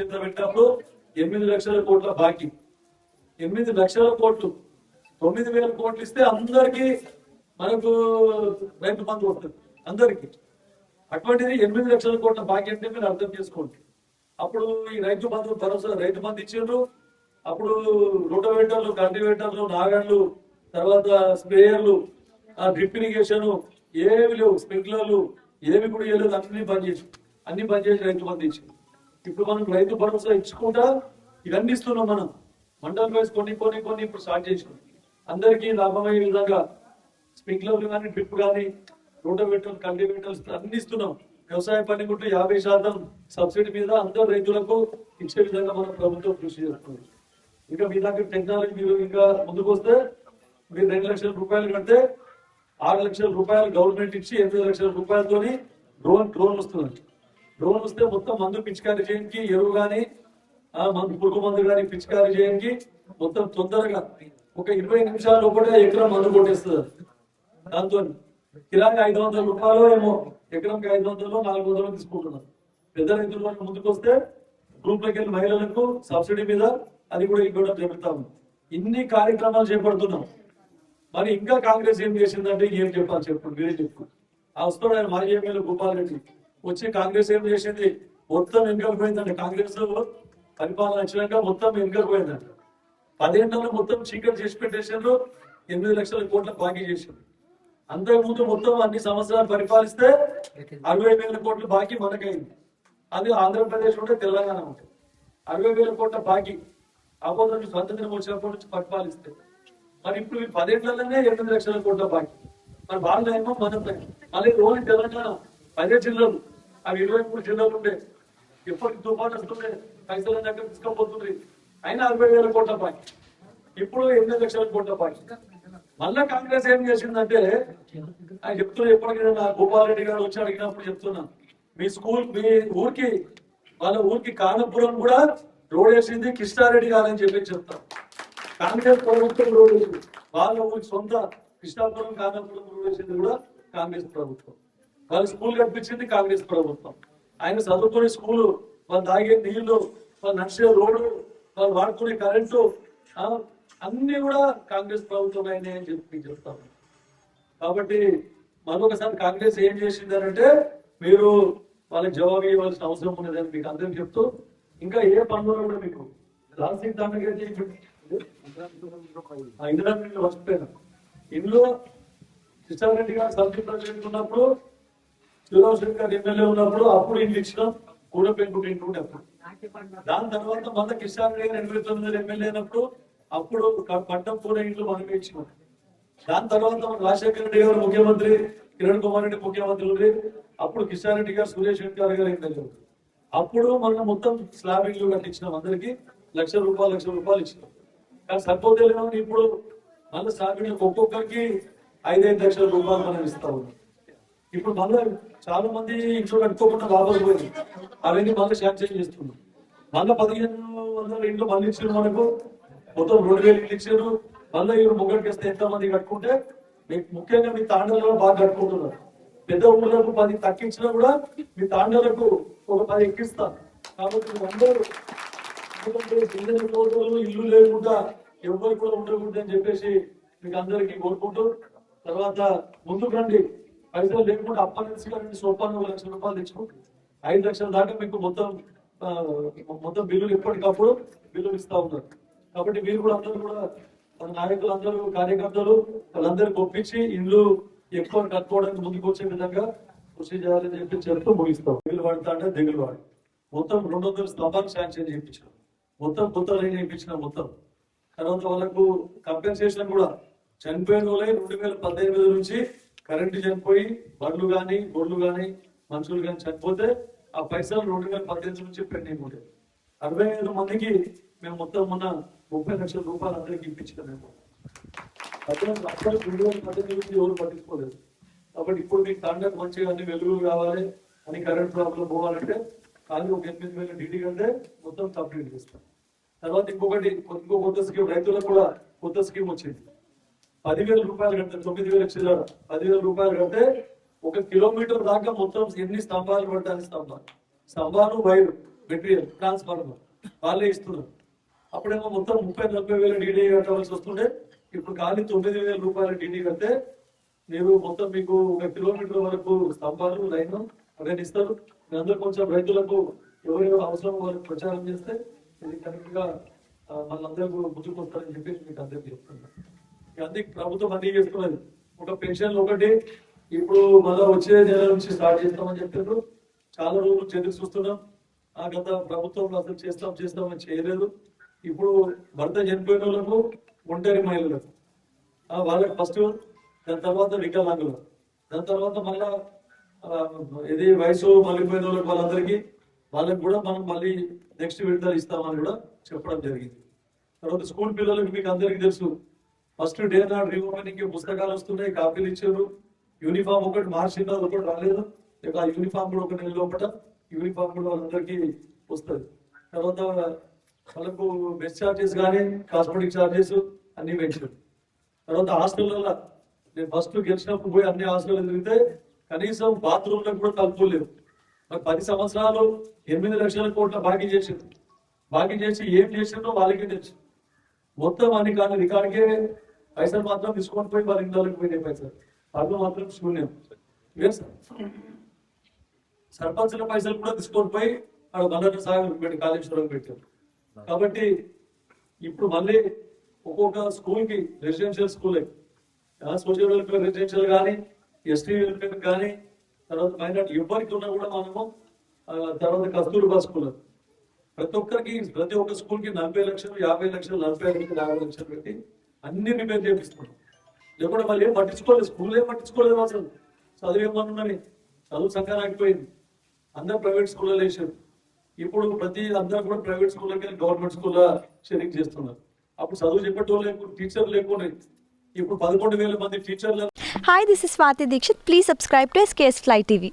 చేతిలో పెట్టినప్పుడు 8 లక్షల కోట్ల బాకీ, 8 లక్షల కోట్లు, 9,000 కోట్లు ఇస్తే అందరికీ మనకు రైతు బంధు వస్తుంది అందరికీ. అటువంటిది 8 లక్షల కోట్ల బాకీ అంటే మీరు అర్థం చేసుకోండి. అప్పుడు ఈ రైతు బంధు భరోసా రైతు బంధు ఇచ్చిండ్రు. అప్పుడు రోటోవేటర్లు, కల్టివేటర్లు, నాగళ్ళు, తర్వాత స్ప్రేయర్లు, డ్రిప్ ఇరిగేషన్ ఏమి లేవు, స్ప్రింక్లర్లు ఏమి కూడా ఇవ్వలేదు, అన్ని బంద్ చేసి రైతు బంధు ఇచ్చింది. ఇప్పుడు మనం రైతు భరోసా ఇచ్చుకుంటా ఇవన్నీ ఇస్తున్నాం. మనం మండల్ వైజ్ కొన్ని ఇప్పుడు స్టార్ట్ చేసినాం. అందరికీ లాభమయ్యే విధంగా స్ప్రింక్లర్లు కానీ, డ్రిప్ కానీ, రోటోవేటర్లు, కల్టివేటర్స్ అన్ని ఇస్తున్నాం. వ్యవసాయ పనిముట్లు 50% సబ్సిడీ మీద అందరు రైతులకు ఇచ్చే విధంగా మన ప్రభుత్వం కృషి చేస్తుంది. ఇంకా మీ దగ్గర టెక్నాలజీ మీరు ఇంకా ముందుకు వస్తే మీరు 2 లక్షల రూపాయలు కడితే 6 లక్షల రూపాయలు గవర్నమెంట్ ఇచ్చి 8 లక్షల రూపాయలతోని డ్రోన్ వస్తుంది. డ్రోన్ వస్తే మొత్తం మందు పిచికారీ చేయడానికి, ఎరువు కానీ పురుగు మందు కానీ పిచికారీ చేయడానికి మొత్తం తొందరగా ఒక 20 నిమిషాల లోపల ఎకరం మందు కొట్టేస్తుంది. దాంతో కిరాయి 500 రూపాయలు ఏమో, ఎకరంకి 500 400 తీసుకుంటున్నారు. పెద్ద రైతుల వల్ల ముందుకు వస్తే గ్రూప్లోకి వెళ్ళి మహిళలకు సబ్సిడీ మీద అది కూడా ఇవ్వడం జరుగుతాము. ఇన్ని కార్యక్రమాలు చేపడుతున్నాం. మరి ఇంకా కాంగ్రెస్ ఏం చేసిందంటే ఏం చెప్పాలి చెప్పండి, మీరే చెప్పుకోండి. ఆ వస్తాడు ఆయన మాజీ ఎమ్మెల్యే గోపాల్ రెడ్డి వచ్చి కాంగ్రెస్ ఏం చేసింది, మొత్తం వెనుకపోయిందండి. కాంగ్రెస్ పరిపాలన వచ్చినాక మొత్తం వెనుకపోయిందంట. 10 ఏళ్లలో మొత్తం చీకటి చేసి పెట్టేసారు. 8 లక్షల కోట్ల బాకీ చేసింది. అంతకుముందు మొత్తం అన్ని సంవత్సరాలు పరిపాలిస్తే 60,000 కోట్ల బాకీ మనకైంది. అది ఆంధ్రప్రదేశ్ ఉంటే తెలంగాణ ఉంటుంది. 60,000 కోట్ల బాకీ అపోజిట్ స్వతంత్రం వచ్చినప్పటి నుంచి పరిపాలిస్తే, మరి ఇప్పుడు 10 ఏళ్లలోనే 8 లక్షల కోట్ల బాకీ. మరి వాళ్ళ ఏమో మనం మళ్ళీ రోజు తెలంగాణ 10 జిల్లాలు, అవి 23 జిల్లాలు ఉండే, ఎప్పటికి తుఫాను వస్తుండే, పైసల దగ్గర తీసుకపోతుంది. అయినా 60,000 కోట్ల బాకీ, ఇప్పుడు 8 లక్షల కోట్ల బాకీ. మళ్ళా కాంగ్రెస్ ఏం చేసిందంటే ఆయన చెప్తున్నా, ఎప్పటికైనా గోపాల్ రెడ్డి గారు వచ్చి అడిగినప్పుడు చెప్తున్నా, మీ ఊరికి వాళ్ళ ఊరికి కానపురం కూడా రోడ్ వేసింది కృష్ణారెడ్డి గారు అని చెప్పి చెప్తాం. కాంగ్రెస్ ప్రభుత్వం రోడ్ వేసింది. వాళ్ళ ఊరికి సొంత కృష్ణాపురం, కానపురం రోడ్ వేసింది కూడా కాంగ్రెస్ ప్రభుత్వం. వాళ్ళు స్కూల్ కట్టించింది కాంగ్రెస్ ప్రభుత్వం. ఆయన చదువుకునే స్కూలు, వాళ్ళు తాగే నీళ్లు, వాళ్ళు నడిచే రోడ్డు, వాళ్ళు వాడుకునే కరెంటు అన్ని కూడా కాంగ్రెస్ ప్రభుత్వం అయినాయి అని చెప్పి చెప్తాను. కాబట్టి మరొకసారి కాంగ్రెస్ ఏం చేసిందనంటే మీరు వాళ్ళకి జవాబు ఇవ్వాల్సిన అవసరం ఉన్నదని మీకు అందరికి చెప్తూ, ఇంకా ఏ పనులు కూడా మీకు రాజశేఖర్ దానికి ఇందిరా మిల్లు వస్తుపోయినా ఇందులో కృష్ణారెడ్డి గారు సబ్జెక్ట్ ప్రెసిడెంట్ ఉన్నప్పుడు, శివరావు గారు ఎమ్మెల్యే ఉన్నప్పుడు అప్పుడు ఇంటి ఇచ్చినాం, కూడా పెంపుడు ఇంటి ఉండే అప్పుడు. దాని తర్వాత మళ్ళీ కృష్ణారెడ్డి గారు 89 ఎమ్మెల్యే అయినప్పుడు అప్పుడు పట్టం కూడా ఇంట్లో మనం ఇచ్చినాం. దాని తర్వాత రాజశేఖర రెడ్డి గారు ముఖ్యమంత్రి, కిరణ్ కుమార్ రెడ్డి ముఖ్యమంత్రి, అప్పుడు కిషారెడ్డి గారు, సురేష్ రెడ్డి గారు ఎమ్మెల్యే. అప్పుడు మనం మొత్తం స్లాబింగ్లు కట్టించినాం, అందరికి లక్షల రూపాయలు ఇచ్చినాం. కానీ సరిపోతేలేమో ఇప్పుడు మళ్ళీ స్లాబింగ్ ఒక్కొక్కరికి 5-5 లక్షల రూపాయలు మనం ఇస్తా ఉన్నాం. ఇప్పుడు మళ్ళీ చాలా మంది ఇంట్లో కట్టుకోకుండా లాభాలు పోయింది, అవన్నీ మళ్ళీ శాంక్షన్ చేస్తున్నాం. మళ్ళీ 1500 ఇంట్లో మళ్ళీ ఇచ్చారు మనకు, మొత్తం 2,000 ఇల్లు ఇచ్చారు. మళ్ళీ ఇవి ముగ్గడికి వస్తే ఎంత మంది కట్టుకుంటే, మీకు ముఖ్యంగా మీ తాండాలలో బాగా కట్టుకుంటున్నారు. పెద్ద ఊళ్ళకు 10 తగ్గించినా కూడా మీ తాండాలకు ఒక 10 ఎక్కిస్తాను. కాబట్టి అందరూ ఇల్లు లేకుండా ఎవరు కూడా ఉండకూడదు అని చెప్పేసి మీకు అందరికీ కోరుకుంటూ, తర్వాత ముందుకు రండి. పైసలు లేకుండా అప్పనించి సోపాన్ని 1 లక్షల రూపాయలు తెచ్చుకుంటూ 5 లక్షల దాకా మీకు మొత్తం బిల్లులు ఎప్పటికప్పుడు బిల్లులు ఇస్తా ఉన్నారు. కాబట్టి మీరు కూడా అందరూ కూడా మన నాయకులందరూ, కార్యకర్తలు వాళ్ళందరికీ ఒప్పించి ఇల్లు ఎక్కువ కట్టుకోవడానికి ముందుకు వచ్చే విధంగా కృషి చేయాలని చెప్పి చెప్తూ ముగిస్తాం. దిగులు పడతా అంటే దిగులు వాడు మొత్తం 200 స్తంభాలు శాంక్షన్ చేయించినాం, మొత్తం కొత్త లైన్ వేయించినాం మొత్తం. తర్వాత వాళ్ళకు కంపెన్సేషన్ కూడా చనిపోయిన వాళ్ళే 2018 నుంచి కరెంటు చనిపోయి బండ్లు కానీ, గొడ్లు కానీ, మనుషులు కానీ చనిపోతే ఆ పైసలు 2018 నుంచి పెండింగ్ ఉంటాయి. 65 మందికి మేము మొత్తం మొన్న 30 లక్షల రూపాయలు అందరికి ఇప్పించుకున్నాము. అప్పుడు 2018 నుంచి ఎవరు పట్టించుకోలేదు. కాబట్టి ఇప్పుడు మీకు తాండకు మంచిగా అన్ని వెలుగులు కావాలి అని, కరెంట్ ప్రాబ్లం పోవాలంటే కానీ ఒక 8,000 డీటీ కంటే మొత్తం కంప్లీట్ చేస్తాం. తర్వాత ఇంకో కొత్త స్కీమ్, రైతులకు కూడా కొత్త స్కీమ్ వచ్చింది. 10,000 రూపాయలు కంటే 9,000 చిల్లర 10,000 రూపాయలు కంటే 1 కిలోమీటర్ దాకా మొత్తం ఎన్ని స్తంభాలు పడతాయి, స్తంభాలు వైరు మెటీరియల్ ట్రాన్స్ఫార్మర్ వాళ్ళే ఇస్తున్నారు. అప్పుడేమో మొత్తం 30-40 వేల డీడీ కట్టవలసి వస్తుండే. ఇప్పుడు ఖాళీ 9,000 రూపాయల డీడీ కడితే మీరు మొత్తం మీకు 1 కిలోమీటర్ వరకు స్తంభాలు లైన్ అవన్నీ ఇస్తారు. అందరూ కొంచెం రైతులకు ఎవరెవరు అవసరం వాళ్ళకి ప్రచారం చేస్తే ఇది కరెక్ట్ గా మనందరూ ముందుకు వస్తారని చెప్పేసి మీకు అందరికీ చెప్తున్నాను. అందుకే ప్రభుత్వం అన్ని చేస్తున్నది. ఒక పెన్షన్ ఒకటి ఇప్పుడు మళ్ళీ వచ్చే నెల నుంచి స్టార్ట్ చేస్తామని చెప్తారు. చాలా రోజులు ఎదురు చూస్తున్నాం. ఆ గత ప్రభుత్వంలో అసలు చేస్తామని చేయలేదు. ఇప్పుడు భర్త చనిపోయిన వాళ్ళకు, ఒంటరి మహిళలకు వాళ్ళకి ఫస్ట్, దాని తర్వాత వికలాంగులు, దాని తర్వాత మళ్ళా ఇది వయసు మళ్ళీపోయిన వాళ్ళకి వాళ్ళకి కూడా మనం మళ్ళీ నెక్స్ట్ విడతలు ఇస్తామని కూడా చెప్పడం జరిగింది. తర్వాత స్కూల్ పిల్లలకు మీకు అందరికీ తెలుసు, ఫస్ట్ డే నాడు రీఓపెనింగ్ పుస్తకాలు వస్తున్నాయి, కాపీలు ఇచ్చారు. యూనిఫామ్ ఒకటి మార్చింది, అది ఒకటి రాలేదు. ఇక ఆ యూనిఫామ్ కూడా ఒక నెల లోపల యూనిఫామ్ కూడా వాళ్ళందరికీ వస్తుంది. తర్వాత వాళ్ళకు బెస్ ఛార్జెస్ కానీ కాస్మెటిక్ ఛార్జెస్ అన్ని పెంచారు. తర్వాత హాస్టల్లో నేను ఫస్ట్ గెలిచినప్పుడు పోయి అన్ని హాస్టల్లో తిరిగితే కనీసం బాత్రూమ్లకు కూడా తలుపులు లేవు. మరి 10 సంవత్సరాలు 8 లక్షల కోట్ల బాకీ చేసి ఏం చేసిందో వాళ్ళకే తెలుసు. మొత్తం అని కానీ రికార్డుకే పైసలు మాత్రం తీసుకొని పోయి వాళ్ళ ఇంట్లోకి పోయినాయి పైసలు, పనులు మాత్రం శూన్యం. సర్పంచుల పైసలు కూడా తీసుకొని పోయి అక్కడ మల్లన్న సాగర్ పెట్టి కాళేశ్వరం పెట్టారు. కాబట్టి ఇప్పుడు మళ్ళీ ఒక్కొక్క స్కూల్ కి residential school social welfare residential కానీ, ఎస్టీ వెల్ఫేర్ కానీ, తర్వాత మైనార్టీ ఎవరికి ఉన్నా కూడా మనము తర్వాత కస్తూర్బా స్కూల్ ప్రతి ఒక్క స్కూల్ కి 40 లక్షలు, 50 లక్షలు, 45 లక్షలు, 50 లక్షలు పెట్టి అన్ని రిపేర్ చేపిస్తున్నాం. లేకుండా వాళ్ళు ఏం పట్టించుకోలేదు, స్కూల్ ఏం పట్టించుకోలేదు. అసలు చదువు ఏమన్నాని చదువు సంఘాలు ఆగిపోయింది. అందరూ ప్రైవేట్ స్కూల్లో వేసారు. ఇప్పుడు అందరూ కూడా ప్రైవేట్ స్కూల్లోకి వెళ్ళి గవర్నమెంట్ స్కూల్లో షేరింగ్ చేస్తున్నారు. అప్పుడు చదువు చెప్పేటోళ్ళు టీచర్లు లేకుండా ఇప్పుడు 11,000 మంది టీచర్లు. Hi, this is Swati Dikshit. Please subscribe to SKS Fly TV.